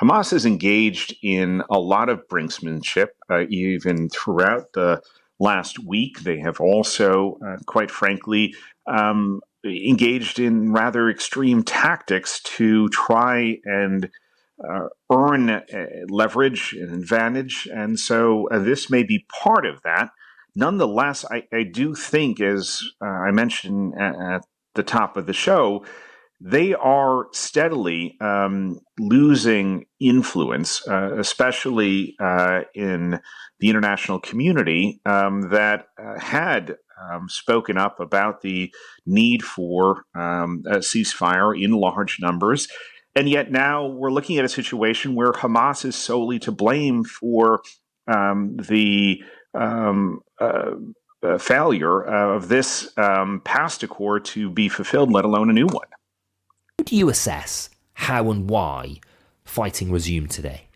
Hamas is engaged in a lot of brinksmanship, even throughout the last week. They have also, quite frankly, engaged in rather extreme tactics to try and earn leverage and advantage. And so this may be part of that. Nonetheless, I do think, as I mentioned at the top of the show, they are steadily losing influence, especially in the international community that had spoken up about the need for a ceasefire in large numbers. And yet now we're looking at a situation where Hamas is solely to blame for the failure of this past accord to be fulfilled, let alone a new one. How do you assess how and why fighting resumed today?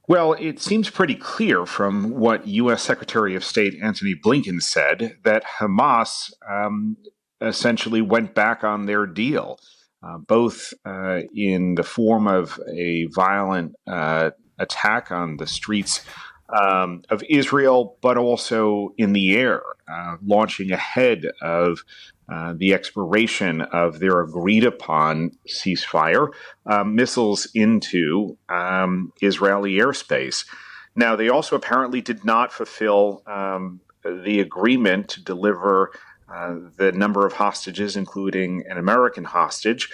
Well, it seems pretty clear from what U.S. Secretary of State Antony Blinken said that Hamas essentially went back on their deal, both in the form of a violent attack on the streets of Israel, but also in the air, launching ahead of the expiration of their agreed-upon ceasefire, missiles into Israeli airspace. Now, they also apparently did not fulfill the agreement to deliver the number of hostages, including an American hostage.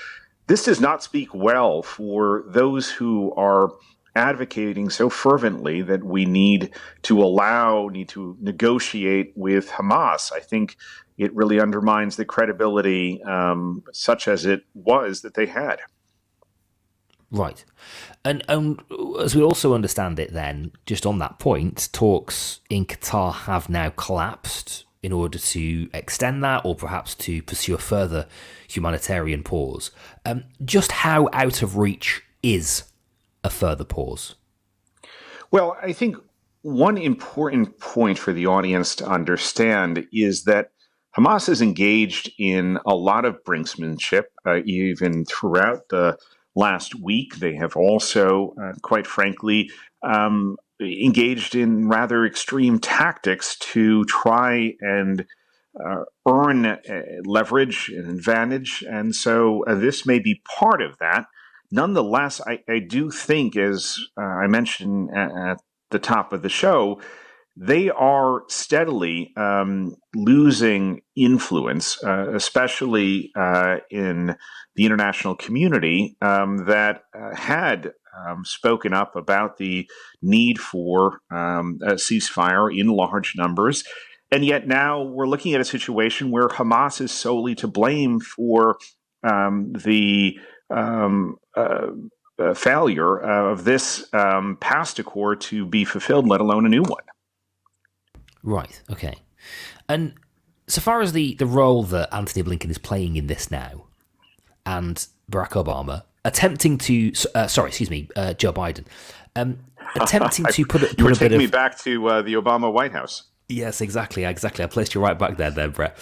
This does not speak well for those who are advocating so fervently that we need to negotiate with Hamas. I think it really undermines the credibility, such as it was, that they had. Right. And as we also understand it then, just on that point, talks in Qatar have now collapsed in order to extend that or perhaps to pursue a further humanitarian pause. Just how out of reach is a further pause? Well, I think one important point for the audience to understand is that Hamas is engaged in a lot of brinksmanship, even throughout the last week. They have also, quite frankly, engaged in rather extreme tactics to try and earn leverage and advantage. And so this may be part of that. Nonetheless, I do think, as I mentioned at the top of the show, they are steadily losing influence, especially in the international community that had spoken up about the need for a ceasefire in large numbers. And yet now we're looking at a situation where Hamas is solely to blame for the failure of this past accord to be fulfilled, let alone a new one. Right, okay. And so far as the role that Antony Blinken is playing in this now, and Barack Obama attempting to, Joe Biden, attempting to put a bit of... taking me back to the Obama White House. Yes, exactly. I placed you right back there, Brett.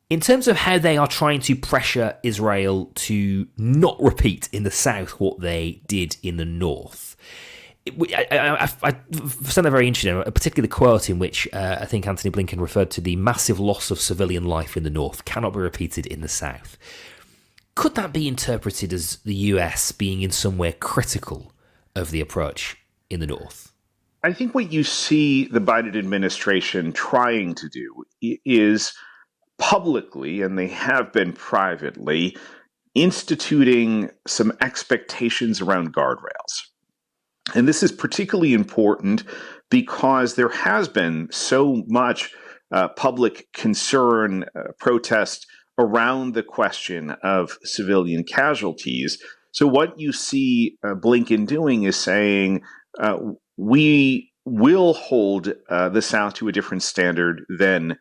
In terms of how they are trying to pressure Israel to not repeat in the south what they did in the north, I found that very interesting, particularly the quote in which I think Antony Blinken referred to the massive loss of civilian life in the north cannot be repeated in the south. Could that be interpreted as the US being in some way critical of the approach in the north? I think what you see the Biden administration trying to do is publicly, and they have been privately, instituting some expectations around guardrails. And this is particularly important because there has been so much public concern, protest around the question of civilian casualties. So what you see Blinken doing is saying, we will hold the South to a different standard than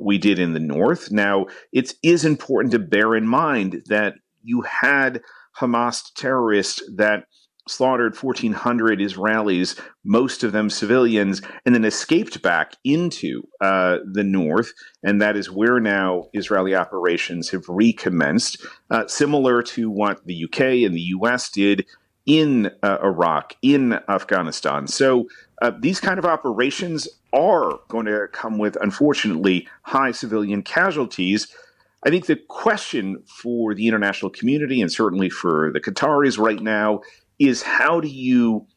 we did in the North. Now, it is important to bear in mind that you had Hamas terrorists that slaughtered 1,400 Israelis, most of them civilians, and then escaped back into the north. And that is where now Israeli operations have recommenced, similar to what the UK and the US did in Iraq, in Afghanistan. So these kind of operations are going to come with, unfortunately, high civilian casualties. I think the question for the international community, and certainly for the Qataris right now, is how do you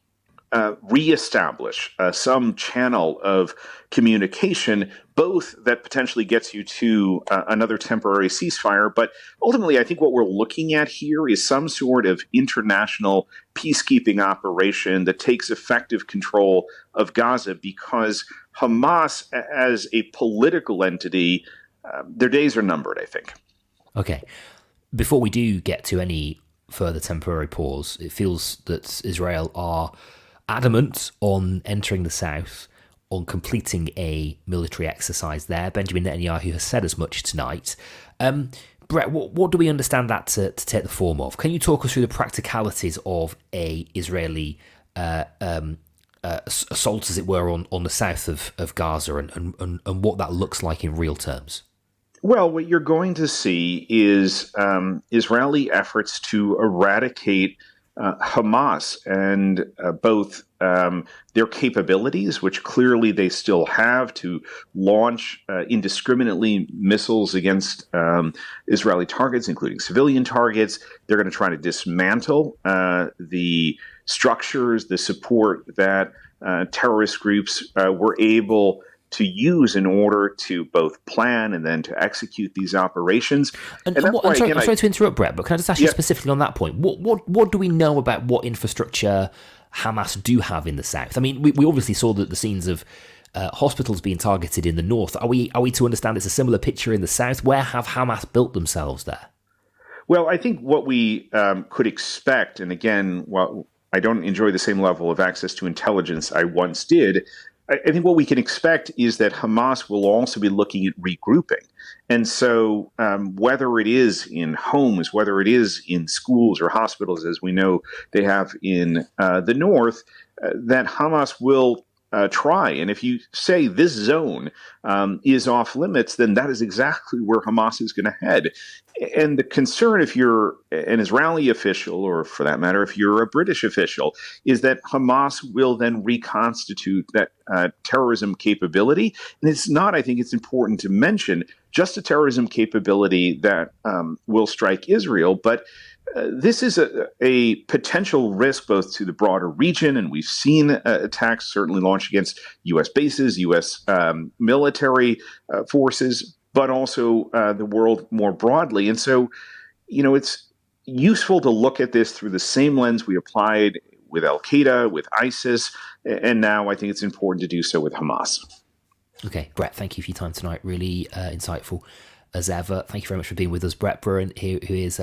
reestablish some channel of communication, both that potentially gets you to another temporary ceasefire. But ultimately, I think what we're looking at here is some sort of international peacekeeping operation that takes effective control of Gaza, because Hamas, as a political entity, their days are numbered, I think. Okay. Before we do get to any further temporary pause, it feels that Israel are adamant on entering the south, on completing a military exercise there. Benjamin Netanyahu has said as much tonight. Brett, what do we understand that to take the form of? Can you talk us through the practicalities of a Israeli assault, as it were, on the south of Gaza, and what that looks like in real terms? Well, what you're going to see is Israeli efforts to eradicate Hamas and both their capabilities, which clearly they still have, to launch indiscriminately missiles against Israeli targets, including civilian targets. They're going to try to dismantle the structures, the support that terrorist groups were able to use in order to both plan and then to execute these operations. And I'm sorry to interrupt, Brett, but can I just ask you specifically on that point? What do we know about what infrastructure Hamas do have in the south? I mean, we obviously saw the scenes of hospitals being targeted in the north. Are we to understand it's a similar picture in the south? Where have Hamas built themselves there? Well, I think what we could expect, and again, while I don't enjoy the same level of access to intelligence I once did, I think what we can expect is that Hamas will also be looking at regrouping. And so whether it is in homes, whether it is in schools or hospitals, as we know they have in the north, that Hamas will try. And if you say this zone is off limits, then that is exactly where Hamas is going to head. And the concern, if you're an Israeli official, or for that matter, if you're a British official, is that Hamas will then reconstitute that terrorism capability. And it's not, I think it's important to mention, just a terrorism capability that will strike Israel, but this is a potential risk both to the broader region, and we've seen attacks certainly launched against U.S. bases, U.S. Military forces, but also the world more broadly. And so, it's useful to look at this through the same lens we applied with Al-Qaeda, with ISIS, and now I think it's important to do so with Hamas. Okay, Brett, thank you for your time tonight. Really insightful as ever. Thank you very much for being with us. Brett Bruen, who is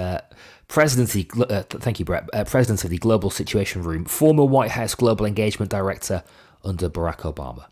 president of the Global Situation Room, former White House Global Engagement Director under Barack Obama.